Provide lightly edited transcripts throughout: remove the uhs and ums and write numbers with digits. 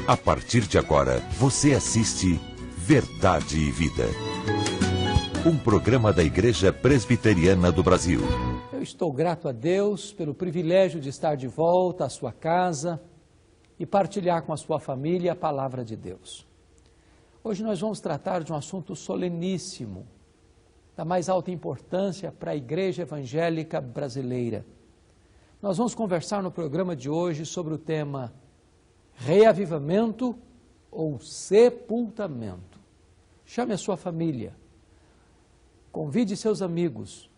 A partir de agora, você assiste Verdade e Vida. Um programa da Igreja Presbiteriana do Brasil. Eu estou grato a Deus pelo privilégio de estar de volta à sua casa e partilhar com a sua família a palavra de Deus. Hoje nós vamos tratar de um assunto soleníssimo, da mais alta importância para a Igreja Evangélica Brasileira. Nós vamos conversar no programa de hoje sobre o tema reavivamento ou sepultamento. Chame a sua família, convide seus amigos,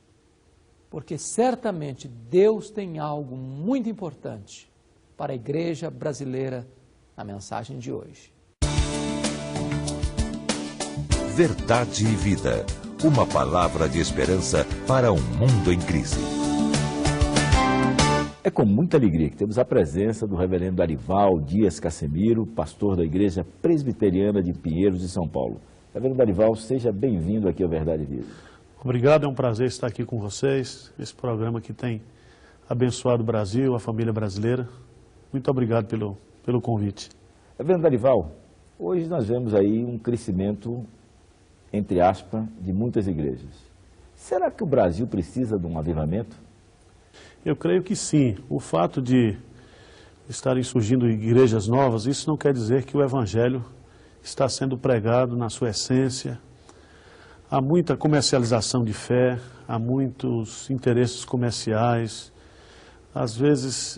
porque certamente Deus tem algo muito importante para a Igreja Brasileira na mensagem de hoje. Verdade e Vida. Uma palavra de esperança para um mundo em crise. É com muita alegria que temos a presença do reverendo Arival Dias Casemiro, pastor da Igreja Presbiteriana de Pinheiros, de São Paulo. Reverendo Arival, seja bem-vindo aqui ao Verdade e Vida. Obrigado, é um prazer estar aqui com vocês, esse programa que tem abençoado o Brasil, a família brasileira. Muito obrigado pelo convite. Reverendo Arival, hoje nós vemos aí um crescimento, entre aspas, de muitas igrejas. Será que o Brasil precisa de um avivamento? Eu creio que sim. O fato de estarem surgindo igrejas novas, isso não quer dizer que o Evangelho está sendo pregado na sua essência. Há muita comercialização de fé, há muitos interesses comerciais. Às vezes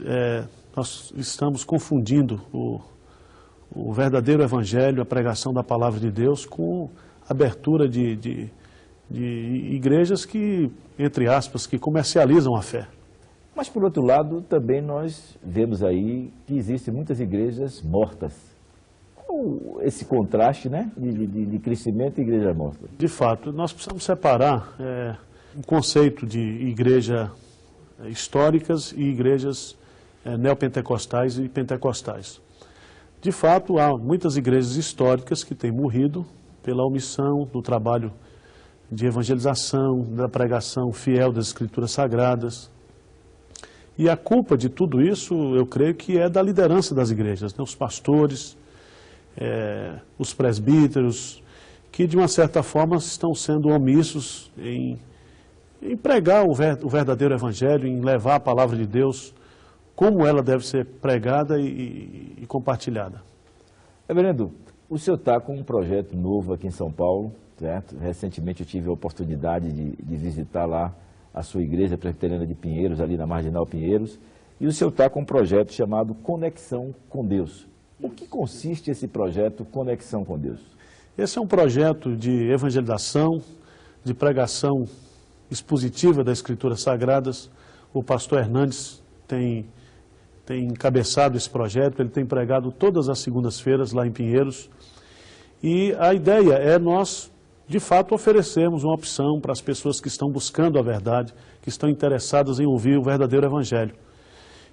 nós estamos confundindo o verdadeiro Evangelho, a pregação da Palavra de Deus, com a abertura de igrejas que, entre aspas, que comercializam a fé. Mas, por outro lado, também nós vemos aí que existem muitas igrejas mortas. Qual esse contraste, né, de crescimento e igreja morta? De fato, nós precisamos separar o conceito de igreja históricas e igrejas neopentecostais e pentecostais. De fato, há muitas igrejas históricas que têm morrido pela omissão do trabalho de evangelização, da pregação fiel das Escrituras Sagradas. E a culpa de tudo isso, eu creio que é da liderança das igrejas, né? Os pastores, os presbíteros, que de uma certa forma estão sendo omissos em pregar o verdadeiro evangelho, em levar a palavra de Deus como ela deve ser pregada e compartilhada. Reverendo, o senhor está com um projeto novo aqui em São Paulo, certo? Recentemente eu tive a oportunidade de visitar lá a sua igreja presbiteriana de Pinheiros, ali na Marginal Pinheiros, e o senhor está com um projeto chamado Conexão com Deus. O que consiste esse projeto Conexão com Deus? Esse é um projeto de evangelização, de pregação expositiva das Escrituras Sagradas. O pastor Hernandes tem encabeçado esse projeto, ele tem pregado todas as segundas-feiras lá em Pinheiros, e a ideia é nós, de fato, oferecermos uma opção para as pessoas que estão buscando a verdade, que estão interessadas em ouvir o verdadeiro Evangelho.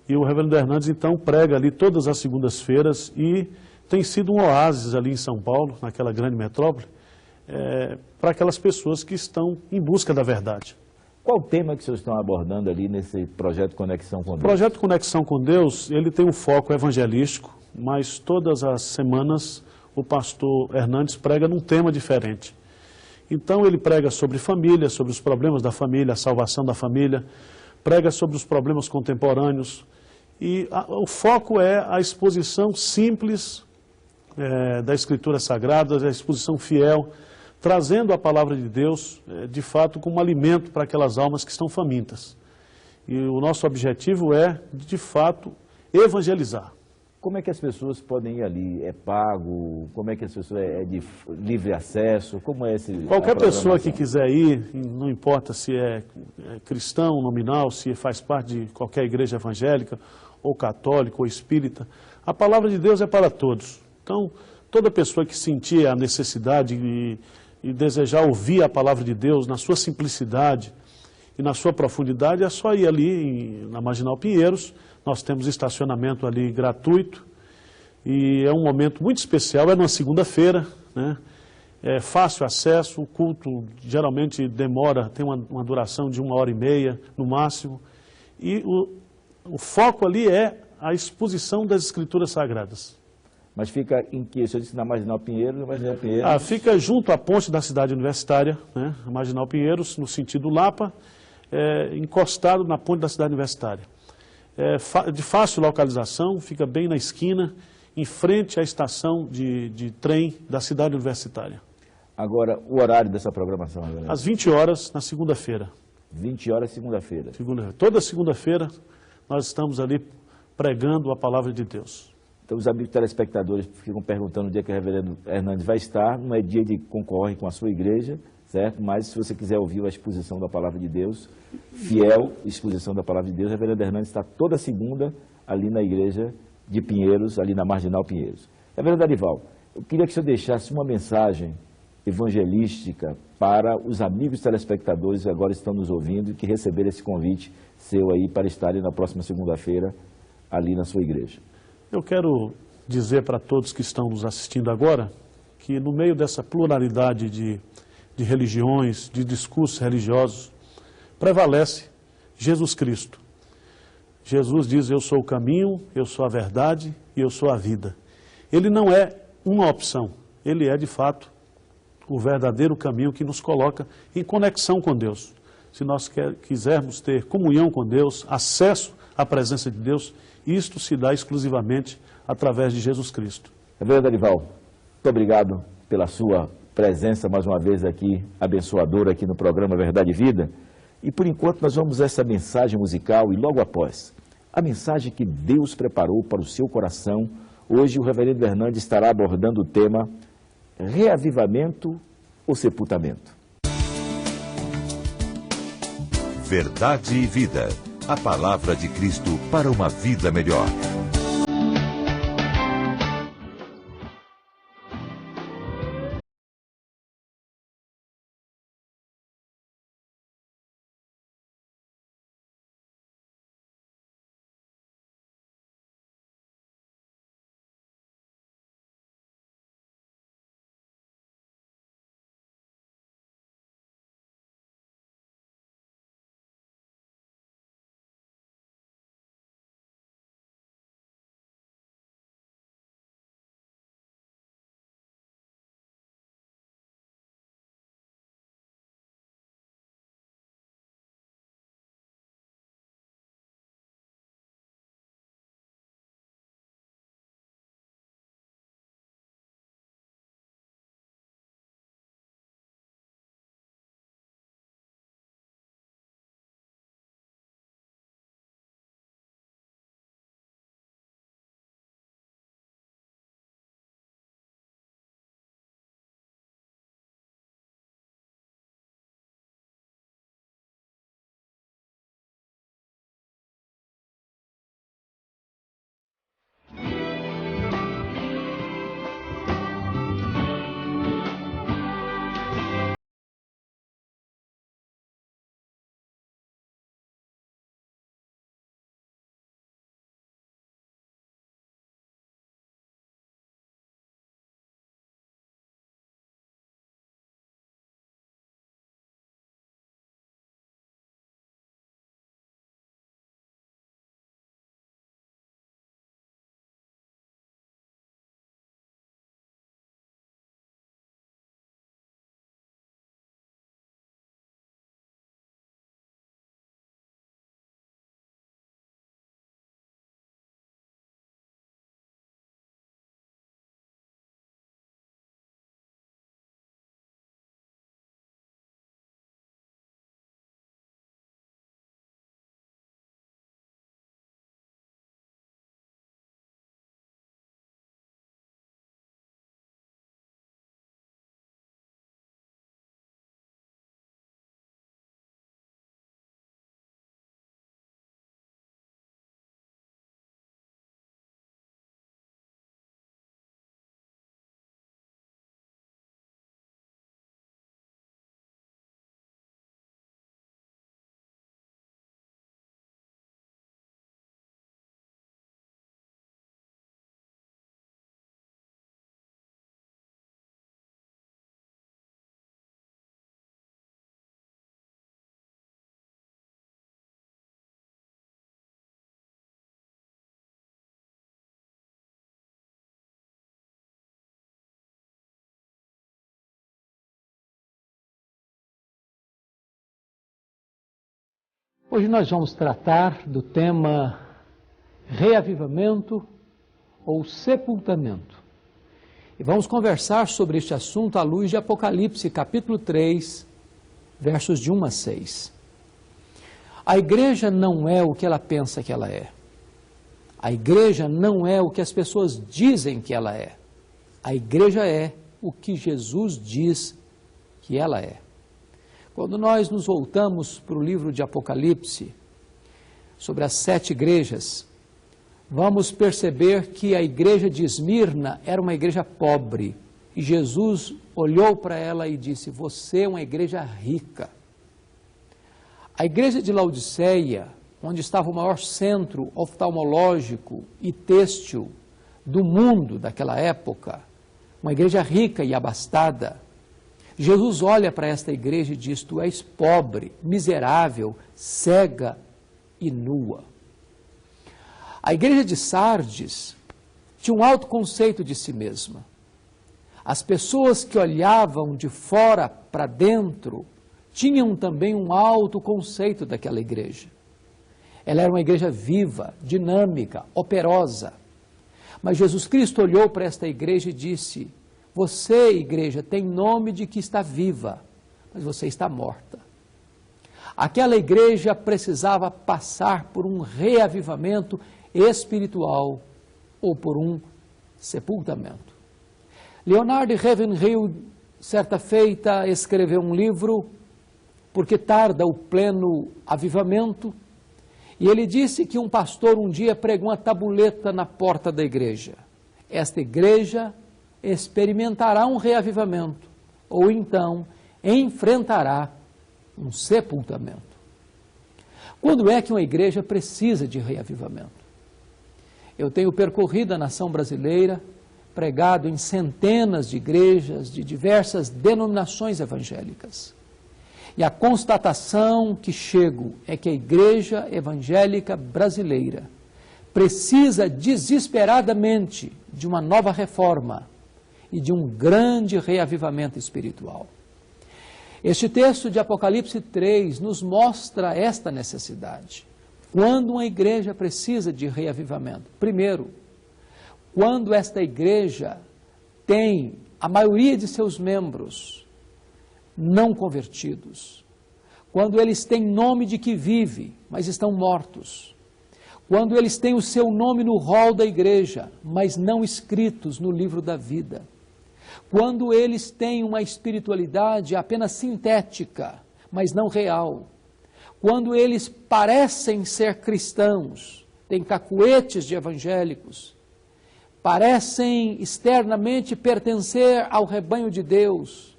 E o reverendo Hernandes, então, prega ali todas as segundas-feiras e tem sido um oásis ali em São Paulo, naquela grande metrópole, para aquelas pessoas que estão em busca da verdade. Qual o tema que vocês estão abordando ali nesse projeto Conexão com Deus? O projeto Conexão com Deus, ele tem um foco evangelístico, mas todas as semanas o pastor Hernandes prega num tema diferente. Então ele prega sobre família, sobre os problemas da família, a salvação da família, prega sobre os problemas contemporâneos e o foco é a exposição simples da Escritura Sagrada, a exposição fiel, trazendo a palavra de Deus de fato como alimento para aquelas almas que estão famintas. E o nosso objetivo é, de fato, evangelizar. Como é que as pessoas podem ir ali? É pago? Como é que as pessoas é de livre acesso? Como é esse? Qualquer pessoa que quiser ir, não importa se é cristão, nominal, se faz parte de qualquer igreja evangélica, ou católica, ou espírita, a palavra de Deus é para todos. Então, toda pessoa que sentir a necessidade e desejar ouvir a palavra de Deus na sua simplicidade e na sua profundidade, é só ir ali na Marginal Pinheiros. Nós temos estacionamento ali gratuito e é um momento muito especial, é numa segunda-feira, né? É fácil acesso, o culto geralmente demora, tem uma duração de 1h30 no máximo. E o foco ali é a exposição das Escrituras Sagradas. Mas fica em que? O senhor disse na Marginal Pinheiros, na Marginal Pinheiros... Fica junto à ponte da cidade universitária, né? A Marginal Pinheiros, no sentido Lapa, encostado na ponte da cidade universitária. De fácil localização, fica bem na esquina, em frente à estação de trem da cidade universitária. Agora, o horário dessa programação? Galera? Às 20 horas, na segunda-feira. 20 horas, segunda-feira. Toda segunda-feira, nós estamos ali pregando a palavra de Deus. Então, os amigos telespectadores ficam perguntando onde é que o reverendo Hernandes vai estar. Não é dia de concorrer com a sua igreja, certo? Mas, se você quiser ouvir a exposição da palavra de Deus, fiel exposição da palavra de Deus, o reverendo Hernandes está toda segunda ali na igreja de Pinheiros, ali na Marginal Pinheiros. Reverendo Arival, eu queria que o senhor deixasse uma mensagem evangelística para os amigos telespectadores que agora estão nos ouvindo e que receberam esse convite seu aí para estarem na próxima segunda-feira ali na sua igreja. Eu quero dizer para todos que estão nos assistindo agora que no meio dessa pluralidade de religiões, de discursos religiosos, prevalece Jesus Cristo. Jesus diz: eu sou o caminho, eu sou a verdade e eu sou a vida. Ele não é uma opção, ele é de fato o verdadeiro caminho que nos coloca em conexão com Deus. Se nós quisermos ter comunhão com Deus, acesso à presença de Deus, isto se dá exclusivamente através de Jesus Cristo. Reverendo Arival, muito obrigado pela sua presença mais uma vez aqui, abençoadora aqui no programa Verdade e Vida. E por enquanto nós vamos a essa mensagem musical e logo após, a mensagem que Deus preparou para o seu coração. Hoje o reverendo Hernandes estará abordando o tema reavivamento ou sepultamento. Verdade e Vida. A palavra de Cristo para uma vida melhor. Hoje nós vamos tratar do tema reavivamento ou sepultamento. E vamos conversar sobre este assunto à luz de Apocalipse, capítulo 3, versos de 1 a 6. A igreja não é o que ela pensa que ela é. A igreja não é o que as pessoas dizem que ela é. A igreja é o que Jesus diz que ela é. Quando nós nos voltamos para o livro de Apocalipse, sobre as 7 igrejas, vamos perceber que a igreja de Esmirna era uma igreja pobre. E Jesus olhou para ela e disse: você é uma igreja rica. A igreja de Laodiceia, onde estava o maior centro oftalmológico e têxtil do mundo daquela época, uma igreja rica e abastada, Jesus olha para esta igreja e diz: tu és pobre, miserável, cega e nua. A igreja de Sardes tinha um alto conceito de si mesma. As pessoas que olhavam de fora para dentro tinham também um alto conceito daquela igreja. Ela era uma igreja viva, dinâmica, operosa. Mas Jesus Cristo olhou para esta igreja e disse: você, igreja, tem nome de que está viva, mas você está morta. Aquela igreja precisava passar por um reavivamento espiritual ou por um sepultamento. Leonard Ravenhill, certa feita, escreveu um livro, Porque Tarda o Pleno Avivamento, e ele disse que um pastor um dia pregou uma tabuleta na porta da igreja. Esta igreja experimentará um reavivamento, ou então enfrentará um sepultamento. Quando é que uma igreja precisa de reavivamento? Eu tenho percorrido a nação brasileira, pregado em centenas de igrejas de diversas denominações evangélicas. E a constatação que chego é que a igreja evangélica brasileira precisa desesperadamente de uma nova reforma e de um grande reavivamento espiritual. Este texto de Apocalipse 3 nos mostra esta necessidade. Quando uma igreja precisa de reavivamento? Primeiro, quando esta igreja tem a maioria de seus membros não convertidos, quando eles têm nome de que vive, mas estão mortos, quando eles têm o seu nome no rol da igreja, mas não escritos no livro da vida, quando eles têm uma espiritualidade apenas sintética, mas não real, quando eles parecem ser cristãos, têm cacuetes de evangélicos, parecem externamente pertencer ao rebanho de Deus,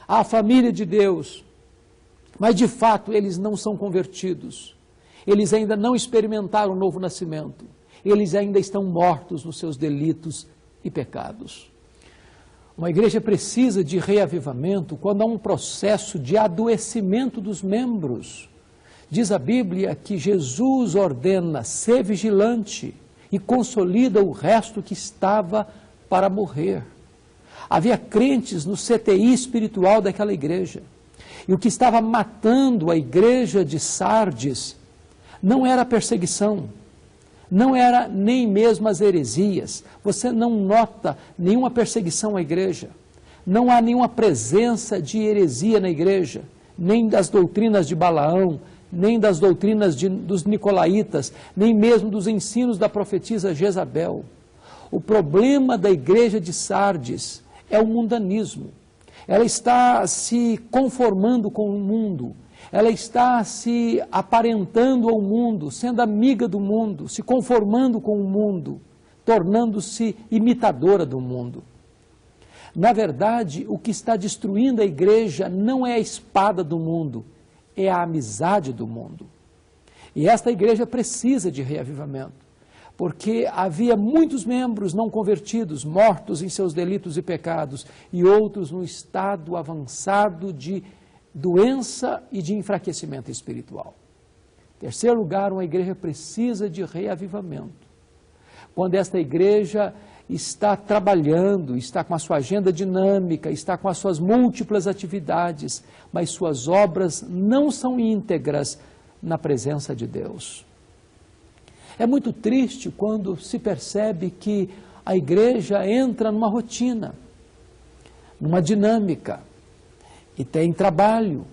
à família de Deus, mas de fato eles não são convertidos, eles ainda não experimentaram o novo nascimento, eles ainda estão mortos nos seus delitos e pecados. Uma igreja precisa de reavivamento quando há um processo de adoecimento dos membros. Diz a Bíblia que Jesus ordena ser vigilante e consolida o resto que estava para morrer. Havia crentes no CTI espiritual daquela igreja. E o que estava matando a igreja de Sardes não era a perseguição, não era nem mesmo as heresias. Você não nota nenhuma perseguição à igreja. Não há nenhuma presença de heresia na igreja, nem das doutrinas de Balaão, nem das doutrinas dos nicolaítas, nem mesmo dos ensinos da profetisa Jezabel. O problema da igreja de Sardes é o mundanismo. Ela está se conformando com o mundo, ela está se aparentando ao mundo, sendo amiga do mundo, se conformando com o mundo, tornando-se imitadora do mundo. Na verdade, o que está destruindo a igreja não é a espada do mundo, é a amizade do mundo. E esta igreja precisa de reavivamento, porque havia muitos membros não convertidos, mortos em seus delitos e pecados, e outros no estado avançado de doença e de enfraquecimento espiritual. Em terceiro lugar, uma igreja precisa de reavivamento. Quando esta igreja está trabalhando, está com a sua agenda dinâmica, está com as suas múltiplas atividades, mas suas obras não são íntegras na presença de Deus. É muito triste quando se percebe que a igreja entra numa rotina, numa dinâmica, e tem trabalho,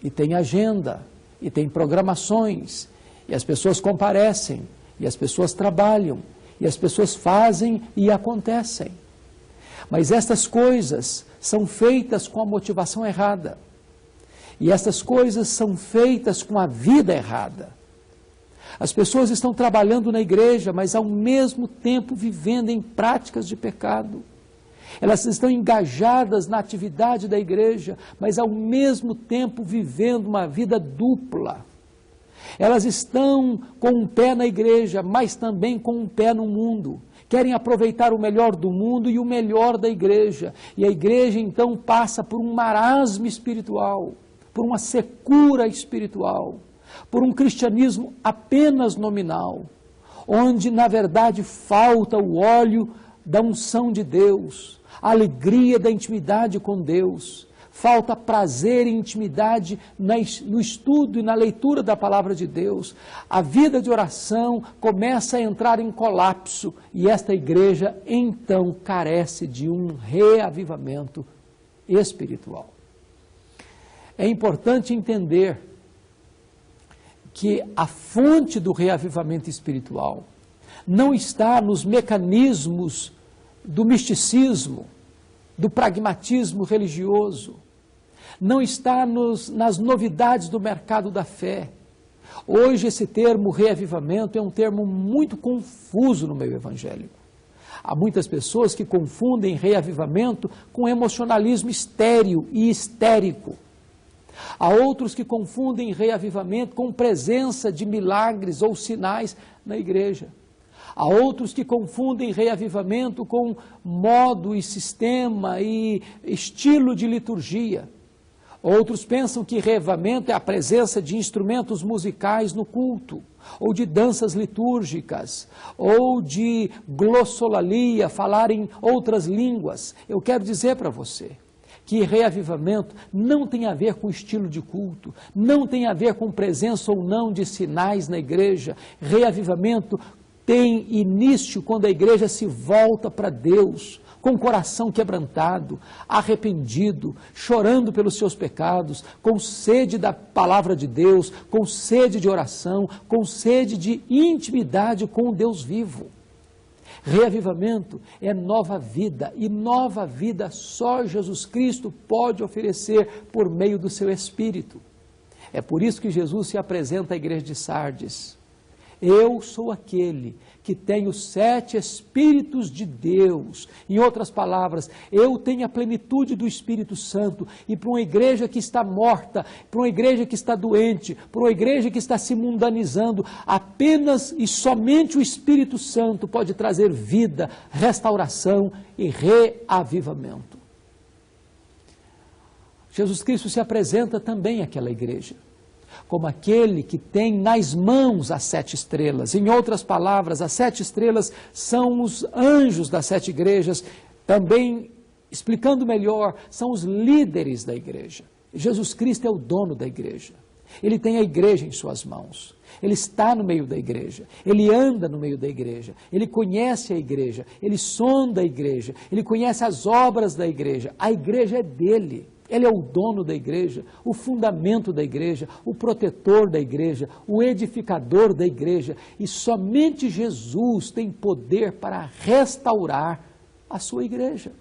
e tem agenda, e tem programações, e as pessoas comparecem, e as pessoas trabalham, e as pessoas fazem e acontecem. Mas estas coisas são feitas com a motivação errada. E estas coisas são feitas com a vida errada. As pessoas estão trabalhando na igreja, mas ao mesmo tempo vivendo em práticas de pecado. Elas estão engajadas na atividade da igreja, mas ao mesmo tempo vivendo uma vida dupla. Elas estão com um pé na igreja, mas também com um pé no mundo. Querem aproveitar o melhor do mundo e o melhor da igreja. E a igreja então passa por um marasmo espiritual, por uma secura espiritual, por um cristianismo apenas nominal, onde na verdade falta o óleo da unção de Deus, a alegria da intimidade com Deus, falta prazer e intimidade no estudo e na leitura da palavra de Deus. A vida de oração começa a entrar em colapso e esta igreja então carece de um reavivamento espiritual. É importante entender que a fonte do reavivamento espiritual não está nos mecanismos do misticismo, do pragmatismo religioso, não está nas novidades do mercado da fé. Hoje esse termo reavivamento é um termo muito confuso no meio evangélico. Há muitas pessoas que confundem reavivamento com emocionalismo estéril e histérico. Há outros que confundem reavivamento com presença de milagres ou sinais na igreja. Há outros que confundem reavivamento com modo e sistema e estilo de liturgia. Outros pensam que reavivamento é a presença de instrumentos musicais no culto, ou de danças litúrgicas, ou de glossolalia, falar em outras línguas. Eu quero dizer para você que reavivamento não tem a ver com estilo de culto, não tem a ver com presença ou não de sinais na igreja. Reavivamento tem início quando a igreja se volta para Deus, com o coração quebrantado, arrependido, chorando pelos seus pecados, com sede da palavra de Deus, com sede de oração, com sede de intimidade com o Deus vivo. Reavivamento é nova vida, e nova vida só Jesus Cristo pode oferecer por meio do seu Espírito. É por isso que Jesus se apresenta à igreja de Sardes. Eu sou aquele que tem os 7 Espíritos de Deus. Em outras palavras, eu tenho a plenitude do Espírito Santo. E para uma igreja que está morta, para uma igreja que está doente, para uma igreja que está se mundanizando, apenas e somente o Espírito Santo pode trazer vida, restauração e reavivamento. Jesus Cristo se apresenta também àquela igreja como aquele que tem nas mãos as 7 estrelas. Em outras palavras, as 7 estrelas são os anjos das 7 igrejas. Também, explicando melhor, são os líderes da igreja. Jesus Cristo é o dono da igreja. Ele tem a igreja em suas mãos. Ele está no meio da igreja. Ele anda no meio da igreja. Ele conhece a igreja. Ele sonda a igreja. Ele conhece as obras da igreja. A igreja é dele. Ele é o dono da igreja, o fundamento da igreja, o protetor da igreja, o edificador da igreja. E somente Jesus tem poder para restaurar a sua igreja.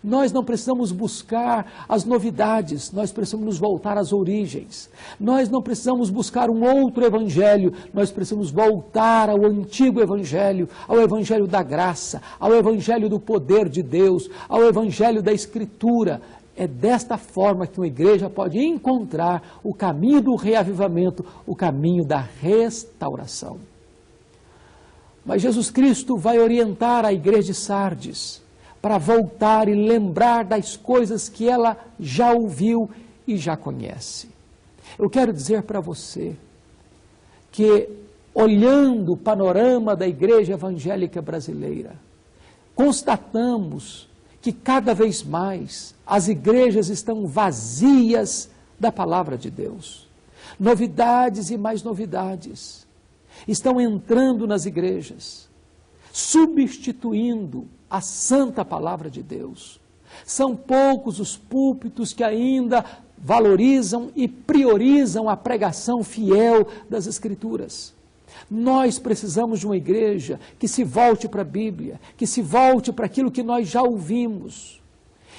Nós não precisamos buscar as novidades, nós precisamos nos voltar às origens. Nós não precisamos buscar um outro evangelho, nós precisamos voltar ao antigo evangelho, ao evangelho da graça, ao evangelho do poder de Deus, ao evangelho da Escritura. É desta forma que uma igreja pode encontrar o caminho do reavivamento, o caminho da restauração. Mas Jesus Cristo vai orientar a igreja de Sardes para voltar e lembrar das coisas que ela já ouviu e já conhece. Eu quero dizer para você que, olhando o panorama da igreja evangélica brasileira, constatamos que cada vez mais as igrejas estão vazias da palavra de Deus. Novidades e mais novidades estão entrando nas igrejas, substituindo a santa palavra de Deus. São poucos os púlpitos que ainda valorizam e priorizam a pregação fiel das Escrituras. Nós precisamos de uma igreja que se volte para a Bíblia, que se volte para aquilo que nós já ouvimos.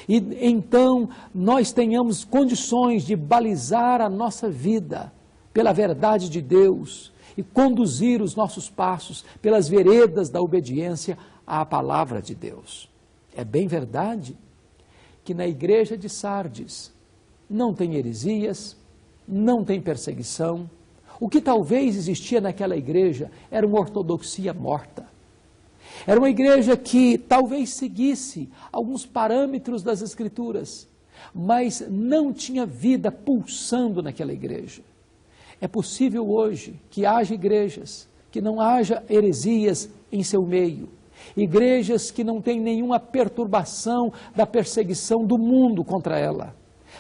E então nós tenhamos condições de balizar a nossa vida pela verdade de Deus e conduzir os nossos passos pelas veredas da obediência à palavra de Deus. É bem verdade que na igreja de Sardes não tem heresias, não tem perseguição. O que talvez existia naquela igreja era uma ortodoxia morta. Era uma igreja que talvez seguisse alguns parâmetros das Escrituras, mas não tinha vida pulsando naquela igreja. É possível hoje que haja igrejas, que não haja heresias em seu meio, igrejas que não têm nenhuma perturbação da perseguição do mundo contra ela,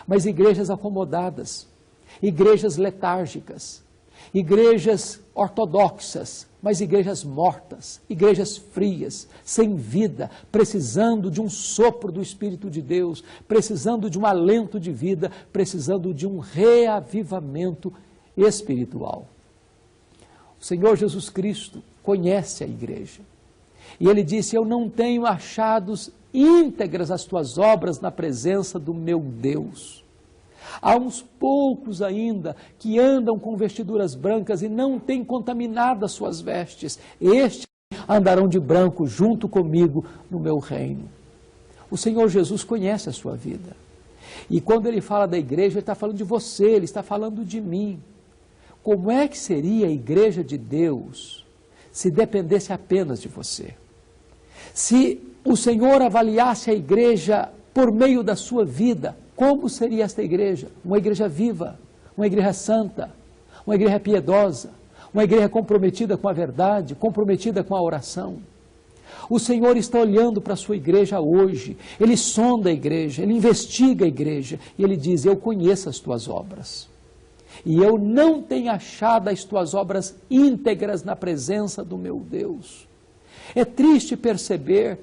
mas igrejas acomodadas, igrejas letárgicas, igrejas ortodoxas, mas igrejas mortas, igrejas frias, sem vida, precisando de um sopro do Espírito de Deus, precisando de um alento de vida, precisando de um reavivamento espiritual. O Senhor Jesus Cristo conhece a igreja. E Ele disse, eu não tenho achados íntegras as tuas obras na presença do meu Deus. Há uns poucos ainda que andam com vestiduras brancas e não têm contaminado as suas vestes. Estes andarão de branco junto comigo no meu reino. O Senhor Jesus conhece a sua vida. E quando Ele fala da igreja, Ele está falando de você, Ele está falando de mim. Como é que seria a igreja de Deus se dependesse apenas de você? Se o Senhor avaliasse a igreja por meio da sua vida, como seria esta igreja? Uma igreja viva, uma igreja santa, uma igreja piedosa, uma igreja comprometida com a verdade, comprometida com a oração. O Senhor está olhando para a sua igreja hoje, Ele sonda a igreja, Ele investiga a igreja e Ele diz, eu conheço as tuas obras. E eu não tenho achado as tuas obras íntegras na presença do meu Deus. É triste perceber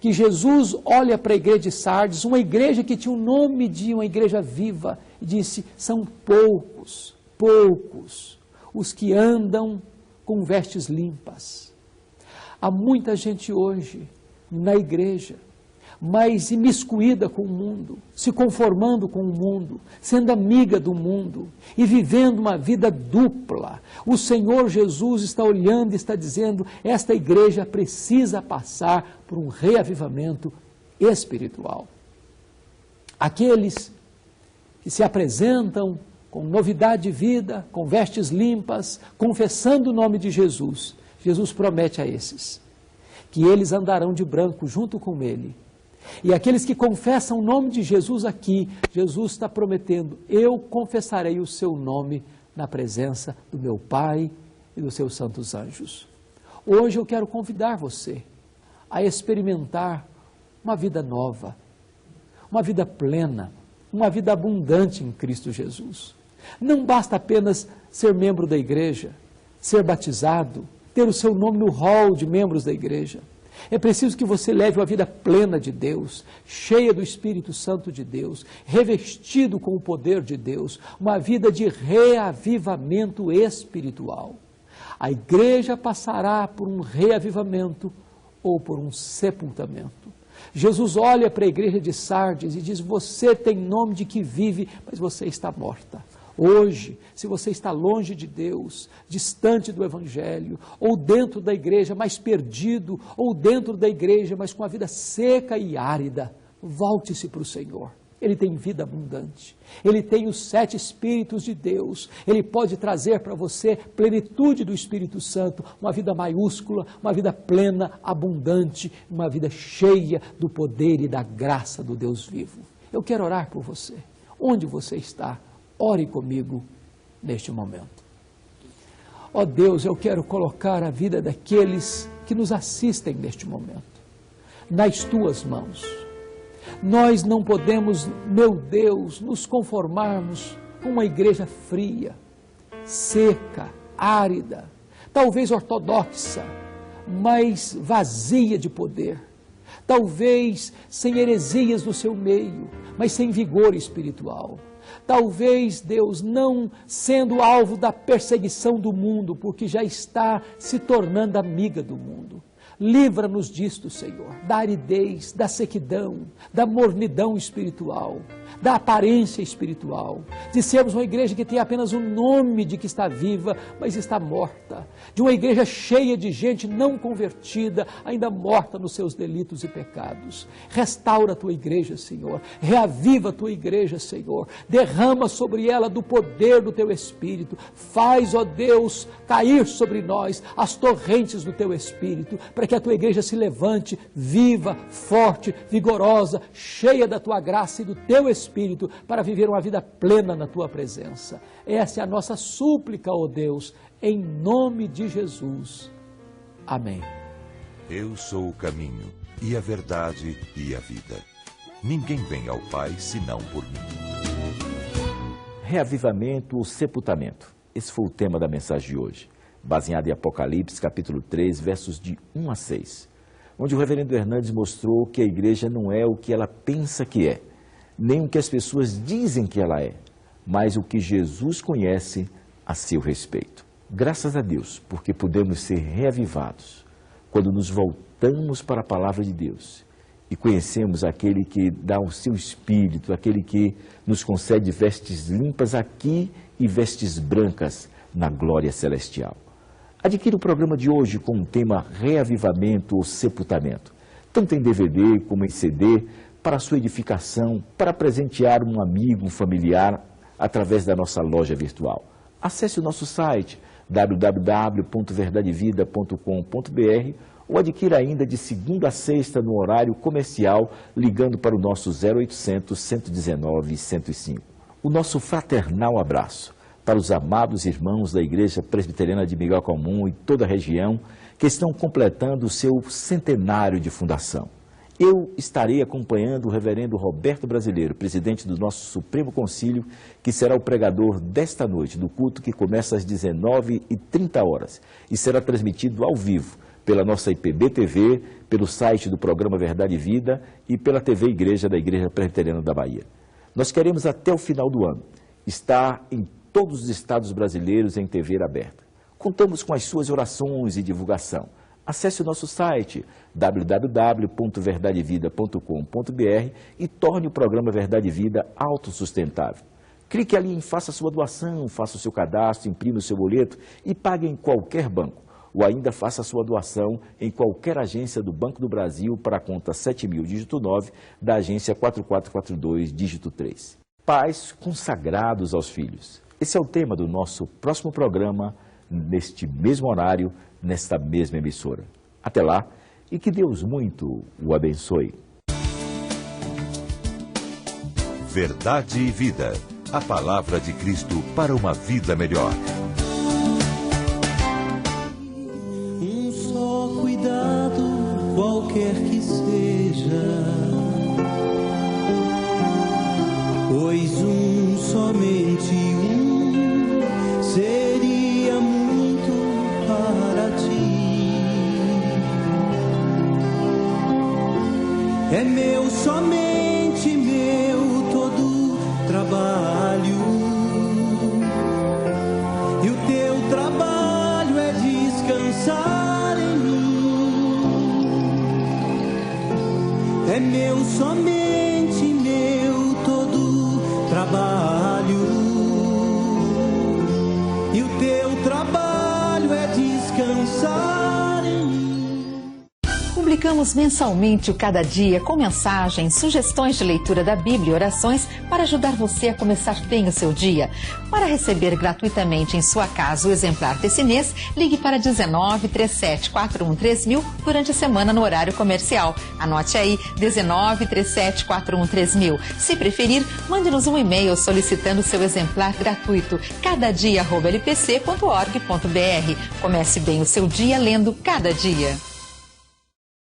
que Jesus olha para a igreja de Sardes, uma igreja que tinha o nome de uma igreja viva, e disse, são poucos os que andam com vestes limpas. Há muita gente hoje na igreja, mas imiscuída com o mundo, se conformando com o mundo, sendo amiga do mundo e vivendo uma vida dupla. O Senhor Jesus está olhando e está dizendo, esta igreja precisa passar por um reavivamento espiritual. Aqueles que se apresentam com novidade de vida, com vestes limpas, confessando o nome de Jesus, Jesus promete a esses que eles andarão de branco junto com Ele. E aqueles que confessam o nome de Jesus aqui, Jesus está prometendo, eu confessarei o seu nome na presença do meu Pai e dos seus santos anjos. Hoje eu quero convidar você a experimentar uma vida nova, uma vida plena, uma vida abundante em Cristo Jesus. Não basta apenas ser membro da igreja, ser batizado, ter o seu nome no hall de membros da igreja. É preciso que você leve uma vida plena de Deus, cheia do Espírito Santo de Deus, revestido com o poder de Deus, uma vida de reavivamento espiritual. A igreja passará por um reavivamento ou por um sepultamento. Jesus olha para a igreja de Sardes e diz, você tem nome de que vive, mas você está morta. Hoje, se você está longe de Deus, distante do Evangelho, ou dentro da igreja, mais perdido, ou dentro da igreja, mas com a vida seca e árida, volte-se para o Senhor. Ele tem vida abundante, Ele tem os 7 Espíritos de Deus, Ele pode trazer para você plenitude do Espírito Santo, uma vida maiúscula, uma vida plena, abundante, uma vida cheia do poder e da graça do Deus vivo. Eu quero orar por você, onde você está. Ore comigo neste momento. Ó Deus, eu quero colocar a vida daqueles que nos assistem neste momento nas Tuas mãos. Nós não podemos, meu Deus, nos conformarmos com uma igreja fria, seca, árida, talvez ortodoxa, mas vazia de poder, talvez sem heresias no seu meio, mas sem vigor espiritual. Talvez, Deus, não sendo alvo da perseguição do mundo, porque já está se tornando amiga do mundo. Livra-nos disto, Senhor, da aridez, da sequidão, da mornidão espiritual, da aparência espiritual, de sermos uma igreja que tem apenas o nome de que está viva, mas está morta, de uma igreja cheia de gente não convertida, ainda morta nos seus delitos e pecados. Restaura a tua igreja, Senhor, reaviva a tua igreja, Senhor, derrama sobre ela do poder do teu Espírito, faz, ó Deus, cair sobre nós as torrentes do teu Espírito, para que a tua igreja se levante, viva, forte, vigorosa, cheia da tua graça e do teu Espírito, para viver uma vida plena na tua presença. Essa é a nossa súplica, ó Deus, em nome de Jesus. Amém. Eu sou o caminho, e a verdade, e a vida. Ninguém vem ao Pai, senão por mim. Reavivamento ou sepultamento. Esse foi o tema da mensagem de hoje, baseado em Apocalipse, capítulo 3, versos de 1 a 6, onde o reverendo Hernandes mostrou que a igreja não é o que ela pensa que é, nem o que as pessoas dizem que ela é, mas o que Jesus conhece a seu respeito. Graças a Deus, porque podemos ser reavivados quando nos voltamos para a palavra de Deus e conhecemos aquele que dá o seu Espírito, aquele que nos concede vestes limpas aqui e vestes brancas na glória celestial. Adquira o programa de hoje com o tema Reavivamento ou Sepultamento, tanto em DVD como em CD, para a sua edificação, para presentear um amigo, um familiar, através da nossa loja virtual. Acesse o nosso site www.verdadevida.com.br ou adquira ainda de segunda a sexta no horário comercial, ligando para o nosso 0800 119 105. O nosso fraternal abraço para os amados irmãos da Igreja Presbiteriana de Miguel Comum e toda a região que estão completando o seu centenário de fundação. Eu estarei acompanhando o reverendo Roberto Brasileiro, presidente do nosso Supremo Concílio, que será o pregador desta noite, do culto que começa às 19h30 e será transmitido ao vivo pela nossa IPB TV, pelo site do programa Verdade e Vida e pela TV Igreja da Igreja Presbiteriana da Bahia. Nós queremos até o final do ano estar em todos os estados brasileiros em TV aberta. Contamos com as suas orações e divulgação. Acesse o nosso site www.verdadevida.com.br e torne o programa Verdade e Vida autossustentável. Clique ali em Faça sua doação, faça o seu cadastro, imprima o seu boleto e pague em qualquer banco. Ou ainda faça a sua doação em qualquer agência do Banco do Brasil para a conta 7000, dígito 9, da agência 4442, dígito 3. Pais consagrados aos filhos. Esse é o tema do nosso próximo programa, neste mesmo horário, nesta mesma emissora. Até lá, e que Deus muito o abençoe. Verdade e Vida. A palavra de Cristo para uma vida melhor. Um só cuidado, qualquer que seja, pois somente seria muito para ti. É meu, somente meu, todo trabalho, e o teu trabalho é descansar em mim. É meu, somente meu, todo trabalho, e o teu trabalho é descansar em mim. Publicamos mensalmente o Cada Dia com mensagens, sugestões de leitura da Bíblia e orações para ajudar você a começar bem o seu dia. Para receber gratuitamente em sua casa o exemplar desse mês, ligue para 19 37 41 3000 durante a semana no horário comercial. Anote aí, 19 37 41 3000. Se preferir, mande-nos um e-mail solicitando seu exemplar gratuito, cadadia@lpc.org.br. Comece bem o seu dia lendo Cada Dia.